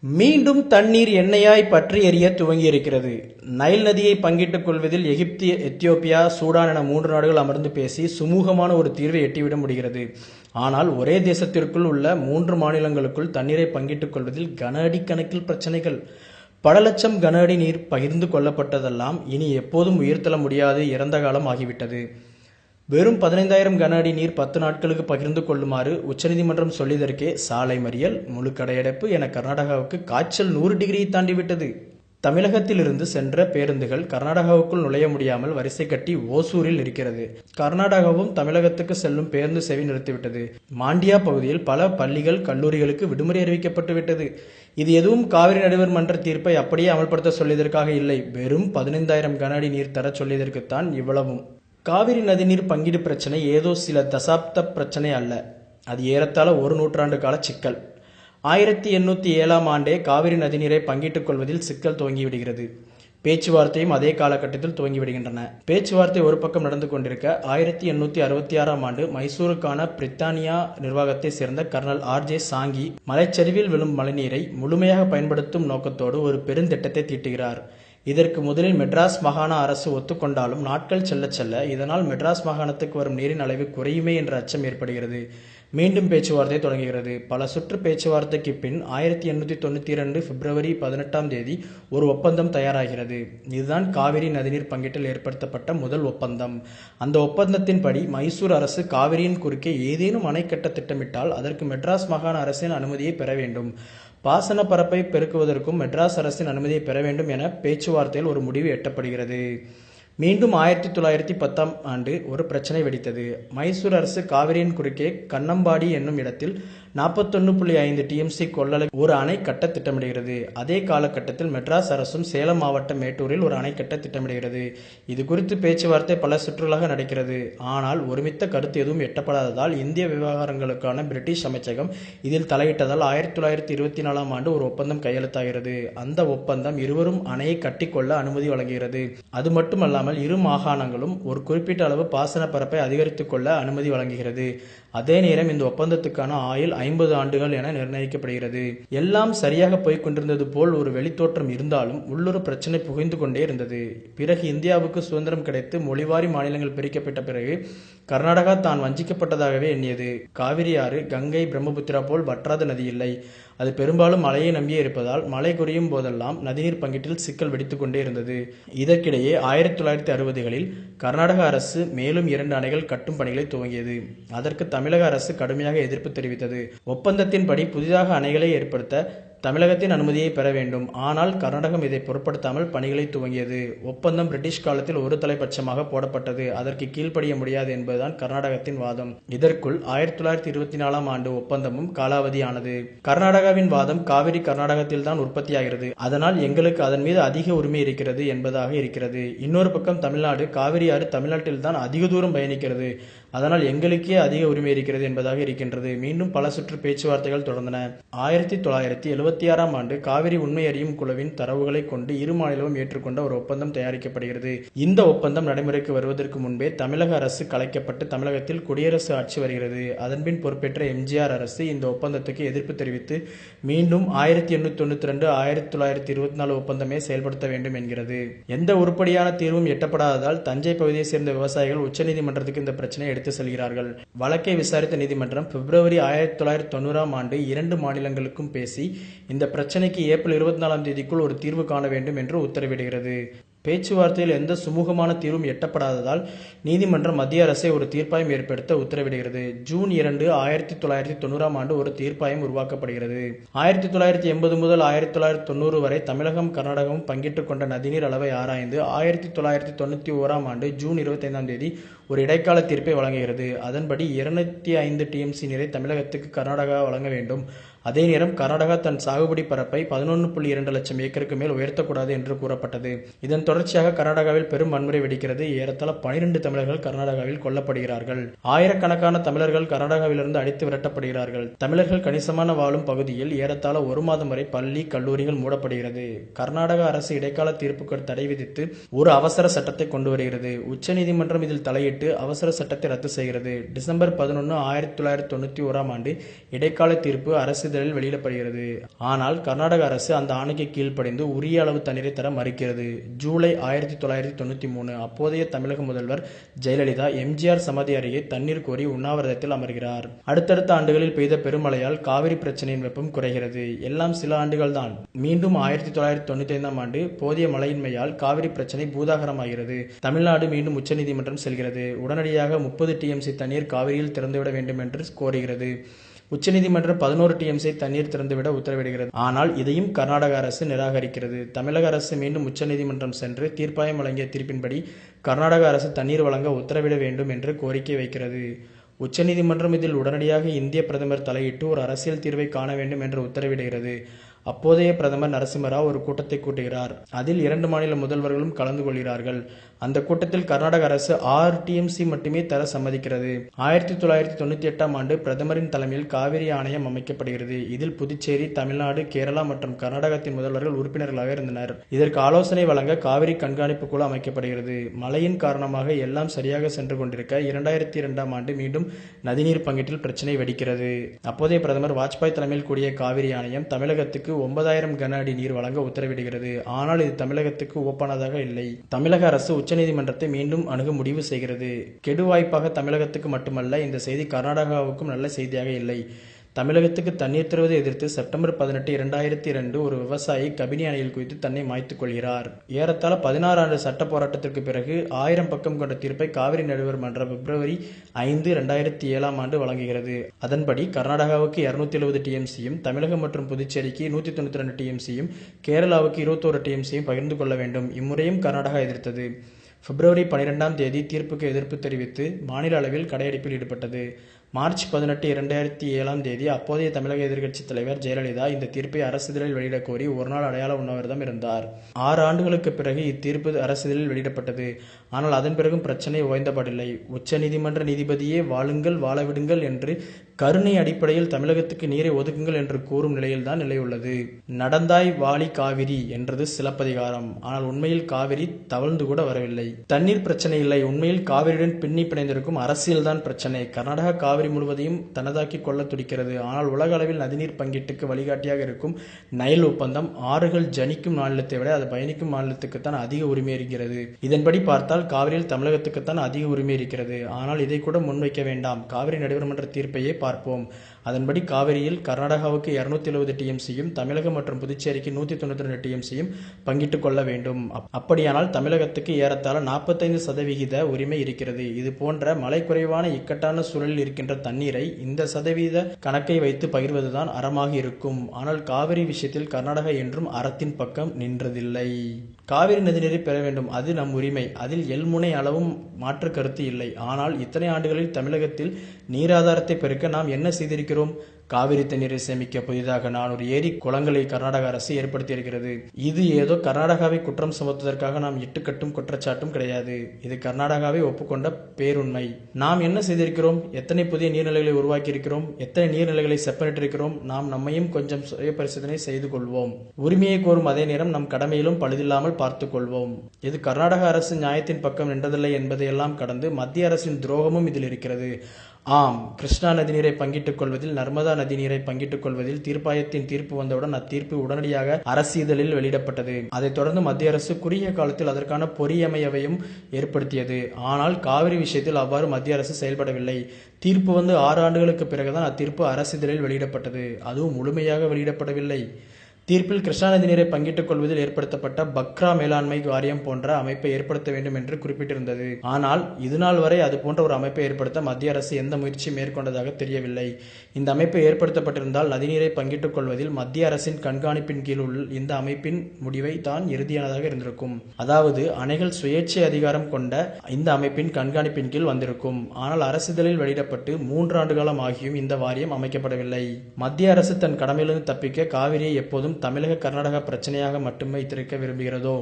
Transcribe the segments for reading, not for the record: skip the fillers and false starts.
மீண்டும் தண்ணீர் எண்ணெயாய் பற்றி எரிய துவங்கியிருக்கிறது. நைல் நதியை பங்கிட்டுக் கொள்வதில் எகிப்து, எத்தியோப்பியா, சூடான் என 3 நாடுகள் அமர்ந்து பேசி சுமூகமான ஒரு தீர்வை எட்டிவிட முடிகிறது. ஆனால் ஒரே தேசத்திற்குள் உள்ள 3 மாநிலங்களுக்குள் தண்ணீரை பங்கிட்டுக் கொள்வதில் கன அடி கணக்கில் பிரச்சனைகள். பல லட்சம் கன அடி நீர் பகிர்ந்து கொள்ளப்பட்டதெல்லாம் இனி எப்போதும் உயிர்த்தெழ முடியாது, இறந்த காலம் ஆகிவிட்டது. வெறும் 15,000 கன அடி நீர் 10 நாட்களுக்கு பகிர்ந்து கொள்ளுமாறு உச்சநீதிமன்றம் சொல்லியதற்கே சாலை மறியல், முழு கடையடைப்பு என கர்நாடகாவுக்கு காய்ச்சல் 100 டிகிரியை தாண்டிவிட்டது. தமிழகத்திலிருந்து சென்ற பேருந்துகள் கர்நாடகாவுக்குள் நுழைய முடியாமல் வரிசை கட்டி ஓசூரில் இருக்கிறது. கர்நாடகாவும் தமிழகத்துக்கு செல்லும் பேருந்து சேவை நிறுத்திவிட்டது. மாண்டியா பகுதியில் பல பள்ளிகள், கல்லூரிகளுக்கு விடுமுறை அறிவிக்கப்பட்டுவிட்டது. இது எதுவும் காவிரி நடுவர் மன்ற தீர்ப்பை அப்படியே அமல்படுத்த சொல்லியதற்காக இல்லை, வெறும் 15,000 கன அடி நீர் தர சொல்லியதற்குத்தான் இவ்வளவும். காவிரி நதிநீர் பங்கீடு பிரச்சனை ஏதோ சில தசாப்த பிரச்சனை அல்ல, அது ஏறத்தாழ ஒரு நூற்றாண்டு கால சிக்கல். 1807ஆம் ஆண்டே காவிரி நதிநீரை பங்கிட்டுக் கொள்வதில் சிக்கல் துவங்கிவிடுகிறது. பேச்சுவார்த்தையும் அதே காலகட்டத்தில் துவங்கிவிடுகின்றன. பேச்சுவார்த்தை ஒரு பக்கம் நடந்து கொண்டிருக்க 1866ஆம் ஆண்டு மைசூருக்கான பிரித்தானியா நிர்வாகத்தை சேர்ந்த கர்னல் R.J. சாங்கி மலைச்சரிவில் விழும் மழைநீரை முழுமையாக பயன்படுத்தும் நோக்கத்தோடு ஒரு பெருந்திட்டத்தை தீட்டுகிறார். இதற்கு முதலில் மெட்ராஸ் மாகாண அரசு ஒத்துக்கொண்டாலும் நாட்கள் செல்ல செல்ல இதனால் மெட்ராஸ் மாகாணத்துக்கு வரும் நீரின் அளவு குறையுமே என்ற அச்சம் ஏற்படுகிறது. மீண்டும் பேச்சுவார்த்தை தொடங்குகிறது. பல சுற்று பேச்சுவார்த்தைக்கு பின் 1892 பிப்ரவரி 18ஆம் தேதி ஒரு ஒப்பந்தம் தயாராகிறது. இதுதான் காவிரி நதிநீர் பங்கீட்டில் ஏற்படுத்தப்பட்ட முதல் ஒப்பந்தம். அந்த ஒப்பந்தத்தின்படி மைசூர் அரசு காவிரியின் குறுக்கே ஏதேனும் அணை கட்ட திட்டமிட்டால் அதற்கு மெட்ராஸ் மாகாண அரசின் அனுமதியை பெற வேண்டும். பாசன பரப்பை பெருக்குவதற்கும் மெட்ராஸ் அரசின் அனுமதியை பெற வேண்டும் என பேச்சுவார்த்தையில் ஒரு முடிவு எட்டப்படுகிறது. மீண்டும் 1910ஆம் ஆண்டு ஒரு பிரச்சனை வெடித்தது. மைசூர் அரசு காவிரியின் குறுக்கே கண்ணம்பாடி என்னும் இடத்தில் 41.5 TMC கொள்ளளவு ஒரு அணை கட்ட திட்டமிடுகிறது. அதே காலகட்டத்தில் மெட்ராஸ் அரசும் சேலம் மாவட்டம் மேட்டூரில் ஒரு அணை கட்ட திட்டமிடுகிறது. இது குறித்து பேச்சுவார்த்தை பல சுற்றுகளாக நடக்கிறது. ஆனால் ஒருமித்த கருத்து எதுவும் எட்டப்படாததால் இந்திய விவகாரங்களுக்கான பிரிட்டிஷ் அமைச்சகம் இதில் தலையிட்டதால் 1924ஆம் ஆண்டு ஒரு ஒப்பந்தம் கையெழுத்தாகிறது. அந்த ஒப்பந்தம் இருவரும் அணையை கட்டிக்கொள்ள அனுமதி வழங்குகிறது. அது மட்டுமல்லாமல் இரு மாகாணங்களும் ஒரு குறிப்பிட்ட அளவு பாசன பரப்பை அதிகரித்துக் கொள்ள அனுமதி வழங்குகிறது. அதே நேரம் இந்த ஒப்பந்தத்துக்கான ஆயுள் 50 ஆண்டுகள் என நிர்ணயிக்கப்படுகிறது. எல்லாம் சரியாக போய்க் கொண்டிருந்தது போல் ஒரு வெளித்தோற்றம் இருந்தாலும் உள்ளொரு பிரச்சனை புகைந்து கொண்டே இருந்தது. பிறகு இந்தியாவுக்கு சுதந்திரம் கிடைத்து மொழிவாரி மாநிலங்கள் பிரிக்கப்பட்ட பிறகு கர்நாடகா தான் வஞ்சிக்கப்பட்டதாகவே எண்ணியது. காவிரி ஆறு கங்கை, பிரம்மபுத்திரா போல் வற்றாத நதி இல்லை. அது பெரும்பாலும் மழையை நம்பியே இருப்பதால் மழை குறையும் போதெல்லாம் நதிநீர் பங்கீட்டில் சிக்கல் வெடித்துக் கொண்டே இருந்தது. இதற்கிடையே 1960களில் கர்நாடக அரசு மேலும் 2 அணைகள் கட்டும் பணிகளை துவங்கியது. அதற்கு தமிழக அரசு கடுமையாக எதிர்ப்பு தெரிவித்தது. ஒப்பந்தத்தின்படி புதிதாக அணைகளை ஏற்படுத்த தமிழகத்தின் அனுமதியை பெற வேண்டும். ஆனால் கர்நாடகம் இதை பொருட்படுத்தாமல் பணிகளை துவங்கியது. ஒப்பந்தம் பிரிட்டிஷ் காலத்தில் ஒரு தலைபட்சமாக போடப்பட்டது. அதற்கு கீழ்ப்படிய முடியாது என்பதுதான் கர்நாடகத்தின் வாதம். இதற்குள் 1924ஆம் ஆண்டு ஒப்பந்தமும் காலாவதியானது. கர்நாடகாவின் வாதம் காவிரி கர்நாடகத்தில் தான் உற்பத்தியாகிறது, அதனால் எங்களுக்கு அதன் மீது அதிக உரிமை இருக்கிறது என்பதாக இருக்கிறது. இன்னொரு பக்கம் தமிழ்நாடு, காவிரி ஆறு தமிழ்நாட்டில் தான் அதிக தூரம் பயணிக்கிறது, அதனால் எங்களுக்கே அதிக உரிமை இருக்கிறது என்பதாக இருக்கின்றது. மீண்டும் பல சுற்று பேச்சுவார்த்தைகள் தொடர்ந்தன. 1976ஆம் ஆண்டு காவிரி உண்மை அறியும் குழுவின் தரவுகளை கொண்டு இரு மாநிலமும் ஏற்றுக்கொண்ட ஒரு ஒப்பந்தம் தயாரிக்கப்படுகிறது. இந்த ஒப்பந்தம் நடைமுறைக்கு வருவதற்கு முன்பே தமிழக அரசு கலைக்கப்பட்டு தமிழகத்தில் குடியரசு ஆட்சி வருகிறது. அதன்பின் பொறுப்பேற்ற எம்ஜிஆர் அரசு இந்த ஒப்பந்தத்துக்கு எதிர்ப்பு தெரிவித்து மீண்டும் 1892 1924 ஒப்பந்தமே செயல்படுத்த வேண்டும் என்கிறது. எந்த உருப்படியான தீர்வும் எட்டப்படாததால் தஞ்சை பகுதியை சேர்ந்த விவசாயிகள் உச்சநீதிமன்றத்துக்கு இந்த பிரச்சனை எடுத்து செல்கிறார்கள். வழக்கை விசாரித்த நீதிமன்றம் பிப்ரவரி 1990ஆம் ஆண்டு 2 மாநிலங்களுக்கும் பேசி இந்த பிரச்சனைக்கு ஏப்ரல் 24ஆம் தேதிக்குள் ஒரு தீர்வு காண வேண்டும் என்று உத்தரவிடுகிறது. பேச்சுவார்த்தையில் எந்த சுமூகமான தீர்வும் எட்டப்படாததால் நீதிமன்றம் மத்திய அரசை ஒரு தீர்ப்பாயம் ஏற்படுத்த உத்தரவிடுகிறது. ஜூன் 2 1990ஆம் ஆண்டு ஒரு தீர்ப்பாயம் உருவாக்கப்படுகிறது. 1980 முதல் 1990 வரை தமிழகம், கர்நாடகமும் பங்கிட்டுக் கொண்ட நதிநீர் அளவை ஆராய்ந்து 1991ஆம் ஆண்டு ஜூன் 25ஆம் தேதி ஒரு இடைக்கால தீர்ப்பை வழங்குகிறது. அதன்படி 205 TMC நீரை தமிழகத்துக்கு கர்நாடகா வழங்க வேண்டும். அதே நேரம் கர்நாடகா தன் சாகுபடி பரப்பை 11.2 லட்சம் ஏக்கருக்கு மேல் உயர்த்தக்கூடாது என்று கூறப்பட்டது. இதன் தொடர்ச்சியாக கர்நாடகாவில் பெரும் வன்முறை வெடிக்கிறது. ஏறத்தாழ 12 தமிழர்கள் கர்நாடகாவில் கொல்லப்படுகிறார்கள். ஆயிரக்கணக்கான தமிழர்கள் கர்நாடகாவிலிருந்து அடித்து விரட்டப்படுகிறார்கள். தமிழர்கள் கணிசமான வாழும் பகுதியில் ஏறத்தாழ 1 மாதம் வரை பள்ளி, கல்லூரிகள் மூடப்படுகிறது. கர்நாடக அரசு இடைக்கால தீர்ப்புக்கு தடை விதித்து ஒரு அவசர சட்டத்தை கொண்டு வருகிறது. உச்சநீதிமன்றம் இதில் தலையிட்டு அவசர சட்டத்தை ரத்து செய்கிறது. டிசம்பர் 11 1991ஆம் ஆண்டு இடைக்கால தீர்ப்பு அரசு அரசிதழில் வெளியிடப்படுகிறது. ஆனால் கர்நாடக அரசு அந்த ஆணைக்கு கீழ்ப்படிந்து உரிய அளவு தண்ணீரை தர மறுக்கிறது. ஜூலை 1993 அப்போதைய தமிழக முதல்வர் ஜெயலலிதா எம்ஜிஆர் சமாதி அருகே தண்ணீர் கோரி உண்ணாவிரதத்தில் அமர்கிறார். அடுத்தடுத்த ஆண்டுகளில் பெய்த பெருமழையால் காவிரி பிரச்சனையின் வெப்பம் குறைகிறது. எல்லாம் சில ஆண்டுகள் தான். மீண்டும் 1995 ஆண்டு போதிய மழையின்மையால் காவிரி பிரச்சனை பூதாகரமாகிறது. தமிழ்நாடு மீண்டும் உச்சநீதிமன்றம் செல்கிறது. உடனடியாக 30 டிஎம்சி தண்ணீர் காவிரியில் திறந்துவிட வேண்டும் என்று கோருகிறது. உச்சநீதிமன்றம் 11 டிஎம்சி தண்ணீர் திறந்துவிட உத்தரவிடுகிறது. ஆனால் இதையும் கர்நாடக அரசு நிராகரிக்கிறது. தமிழக அரசு மீண்டும் உச்சநீதிமன்றம் சென்று தீர்ப்பாயம் வழங்கிய தீர்ப்பின்படி கர்நாடக அரசு தண்ணீர் வழங்க உத்தரவிட வேண்டும் என்று கோரிக்கை வைக்கிறது. உச்சநீதிமன்றம் இதில் உடனடியாக இந்திய பிரதமர் தலையிட்டு ஒரு அரசியல் தீர்வை காண வேண்டும் என்று உத்தரவிடுகிறது. அப்போதைய பிரதமர் நரசிம்மராவ் ஒரு கூட்டத்தை கூட்டுகிறார். அதில் 2 மாநில முதல்வர்களும் கலந்து கொள்கிறார்கள். அந்த கூட்டத்தில் கர்நாடக அரசு 6 டிஎம்சி மட்டுமே தர சம்மதிக்கிறது. 1998 ஆண்டு பிரதமரின் தலைமையில் காவிரி ஆணையம் அமைக்கப்படுகிறது. இதில் புதுச்சேரி, தமிழ்நாடு, கேரளா மற்றும் கர்நாடகத்தின் முதல்வர்கள் உறுப்பினர்களாக இருந்தனர். இதற்கு ஆலோசனை வழங்க காவிரி கண்காணிப்பு குழு அமைக்கப்படுகிறது. மழையின் காரணமாக எல்லாம் சரியாக சென்று கொண்டிருக்க 2002 ஆண்டு மீண்டும் நதிநீர் பங்கீட்டில் பிரச்சனை வெடிக்கிறது. அப்போதைய பிரதமர் வாஜ்பாய் தலைமையில் கூடிய காவிரி ஆணையம் தமிழகத்துக்கு 9000 கன அடி நீர் வழங்க உத்தரவிடுகிறது. ஆனால் இது தமிழகத்துக்கு ஒப்பானதாக இல்லை. தமிழக அரசு உச்சநீதிமன்றத்தை மீண்டும் அணுக முடிவு செய்கிறது. கெடுவாய்ப்பாக தமிழகத்துக்கு மட்டுமல்ல, இந்த செய்தி கர்நாடகாவுக்கும் நல்ல செய்தியாக இல்லை. தமிழகத்துக்கு தண்ணீர் தருவதை எதிர்த்து செப்டம்பர் 18, 2002 ஒரு விவசாயி கபினி அணையில் குதித்து தன்னை மாய்த்துக் கொள்கிறார். ஏறத்தாழ 16 ஆண்டு சட்ட போராட்டத்திற்கு பிறகு 1000 பக்கம் கொண்ட தீர்ப்பை காவிரி நடுவர் மன்றம் பிப்ரவரி 5, 2007 ஆண்டு வழங்குகிறது. அதன்படி கர்நாடகாவுக்கு 270 டிஎம்சியும், தமிழகம் மற்றும் புதுச்சேரிக்கு 192 டிஎம்சியும், கேரளாவுக்கு 21 டிஎம்சியும் பகிர்ந்து கொள்ள வேண்டும். இம்முறையும் கர்நாடகா எதிர்த்தது. பிப்ரவரி 12 தீர்ப்புக்கு எதிர்ப்பு தெரிவித்து மாநில அளவில் கடையெடுப்பில் ஈடுபட்டது. மார்ச் 18, 2007 அப்போதைய தமிழக எதிர்க்கட்சித் தலைவர் ஜெயலலிதா இந்த தீர்ப்பை அரசிதழில் வெளியிடக் கோரி ஒருநாள் அடையாள உண்ணாவிரதம் இருந்தார். 6 ஆண்டுகளுக்கு பிறகு இத்தீர்ப்பு அரசிதழில் வெளியிடப்பட்டது. ஆனால் அதன் பிறகும் பிரச்சனை ஓய்ந்தபாடில்லை. உச்சநீதிமன்ற நீதிபதியே வாழுங்கள், வாழவிடுங்கள் என்று கருணை அடிப்படையில் தமிழகத்துக்கு நீரை ஒதுக்குங்கள் என்று கூறும் நிலையில்தான் நிலையுள்ளது. நடந்தாய் வாழி காவிரி என்றது சிலப்பதிகாரம். ஆனால் உண்மையில் காவிரி தவழ்ந்து கூட வரவில்லை. தண்ணீர் பிரச்சனை இல்லை. உண்மையில் காவிரியுடன் பின்னி பிணைந்திருக்கும் அரசியல்தான் பிரச்சனை. கர்நாடகா காவிரி முழுவதையும் தனதாக்கி கொள்ள துடிக்கிறது. ஆனால் உலக அளவில் நதிநீர் பங்கீட்டுக்கு வழிகாட்டியாக இருக்கும் நைல் ஒப்பந்தம் ஆறுகள் ஜனிக்கும் மாநிலத்தை விட அது பயணிக்கும் மாநிலத்துக்குத்தான் அதிக உரிமை இருக்கிறது. இதன்படி பார்த்தால் காவிரியில் தமிழகத்துக்குத்தான் அதிக உரிமை இருக்கிறது. ஆனால் இதை கூட முன்வைக்க வேண்டாம். காவிரி நடுவர்மன்ற தீர்ப்பையே பார்ப்போம். அதன்படி காவிரியில் கர்நாடகாவுக்கு 270 டிஎம்சியும், தமிழகம் மற்றும் புதுச்சேரிக்கு 192 டிஎம்சியும் பங்கிட்டுக் கொள்ள வேண்டும். அப்படியானால் தமிழகத்துக்கு ஏறத்தாழ 45% உரிமை இருக்கிறது. இது போன்ற மழை குறைவான இக்கட்டான சூழலில் இருக்கின்ற தண்ணீரை இந்த சதவீத கணக்கை வைத்து பகிர்வதுதான் அறமாக இருக்கும். ஆனால் காவிரி விஷயத்தில் கர்நாடகா என்றும் அறத்தின் பக்கம் நின்றதில்லை. காவிரி நதிநீரை பெற வேண்டும், அது நம் உரிமை. அதில் எல்முனை அளவும் மாற்று கருத்து இல்லை. ஆனால் இத்தனை ஆண்டுகளில் தமிழகத்தில் நீராதாரத்தை பெருக்க நாம் என்ன செய்திருக்கிறோம்? காவிரி தண்ணீரை சேமிக்க புதிதாக 400 ஏரி குளங்களை கர்நாடக அரசு ஏற்படுத்தியிருக்கிறது. இது ஏதோ கர்நாடகாவை குற்றம் சுமத்துவதற்காக நாம் இட்டுக்கட்டும் குற்றச்சாட்டும் கிடையாது. இது கர்நாடகாவை ஒப்புக்கொண்ட பேருண்மை. நாம் என்ன செய்திருக்கிறோம்? எத்தனை புதிய நீர்நிலைகளை உருவாக்கி இருக்கிறோம்? எத்தனை நீர்நிலைகளை செப்பனிட்டிருக்கிறோம்? நாம் நம்மையும் கொஞ்சம் சுய பரிசோதனை செய்து கொள்வோம். உரிமையை கோரும் அதே நேரம் நம் கடமையிலும் பழுதில்லாமல் பார்த்துக் கொள்வோம். இது கர்நாடக அரசு நியாயத்தின் பக்கம் நின்றதில்லை என்பதையெல்லாம் கடந்து மத்திய அரசின் துரோகமும் இதில் இருக்கிறது. ஆம், கிருஷ்ணா நதிநீரை பங்கிட்டுக் கொள்வதில், நர்மதா நதிநீரை பங்கிட்டுக் கொள்வதில் தீர்ப்பாயத்தின் தீர்ப்பு வந்தவுடன் அத்தீர்ப்பு உடனடியாக அரசிதழில் வெளியிடப்பட்டது. அதைத் தொடர்ந்து மத்திய அரசு குறுகிய காலத்தில் அதற்கான பொறியமையவையும் ஏற்படுத்தியது. ஆனால் காவிரி விஷயத்தில் அவ்வாறு மத்திய அரசு செயல்படவில்லை. தீர்ப்பு வந்து 6 ஆண்டுகளுக்கு பிறகுதான் அத்தீர்ப்பு அரசிதழில் வெளியிடப்பட்டது. அதுவும் முழுமையாக வெளியிடப்படவில்லை. தீர்ப்பில் கிருஷ்ணா நதி நீரை பங்கிட்டுக் கொள்வதில் ஏற்படுத்தப்பட்ட பக்ரா மேலாண்மை வாரியம் போன்ற அமைப்பை ஏற்படுத்த வேண்டும் என்று குறிப்பிட்டிருந்தது. ஆனால் இதுநாள் வரை அது போன்ற ஒரு அமைப்பை ஏற்படுத்த மத்திய அரசு எந்த முயற்சியும் மேற்கொண்டதாக தெரியவில்லை. இந்த அமைப்பு ஏற்படுத்தப்பட்டிருந்தால் நதிநீரை பங்கிட்டுக் கொள்வதில் மத்திய அரசின் கண்காணிப்பின் கீழ் உள்ள இந்த அமைப்பின் முடிவை தான் இறுதியானதாக இருந்திருக்கும். அதாவது அணைகள் சுயேட்சை அதிகாரம் கொண்ட இந்த அமைப்பின் கண்காணிப்பின் கீழ் வந்திருக்கும். ஆனால் அரசிதழில் வெளியிடப்பட்டு 3 ஆண்டு காலம் ஆகியும் இந்த வாரியம் அமைக்கப்படவில்லை. மத்திய அரசு தன் கடமையிலிருந்து தப்பிக்க காவிரியை எப்போதும் தமிழக கர்நாடக பிரச்சனையாக மட்டுமே வைத்திருக்க விரும்புகிறதோ,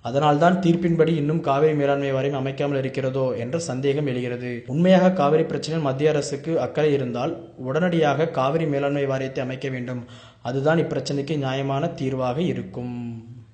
அதனால்தான் தீர்ப்பின்படி இன்னும் காவிரி மேலாண்மை வாரியம் அமைக்காமல் இருக்கிறதோ என்ற சந்தேகம் எழுகிறது. உண்மையாக காவிரி பிரச்சனையில் மத்திய அரசுக்கு அக்கறை இருந்தால் உடனடியாக காவிரி மேலாண்மை வாரியத்தை அமைக்க வேண்டும். அதுதான் இப்பிரச்சனைக்கு நியாயமான தீர்வாக இருக்கும்.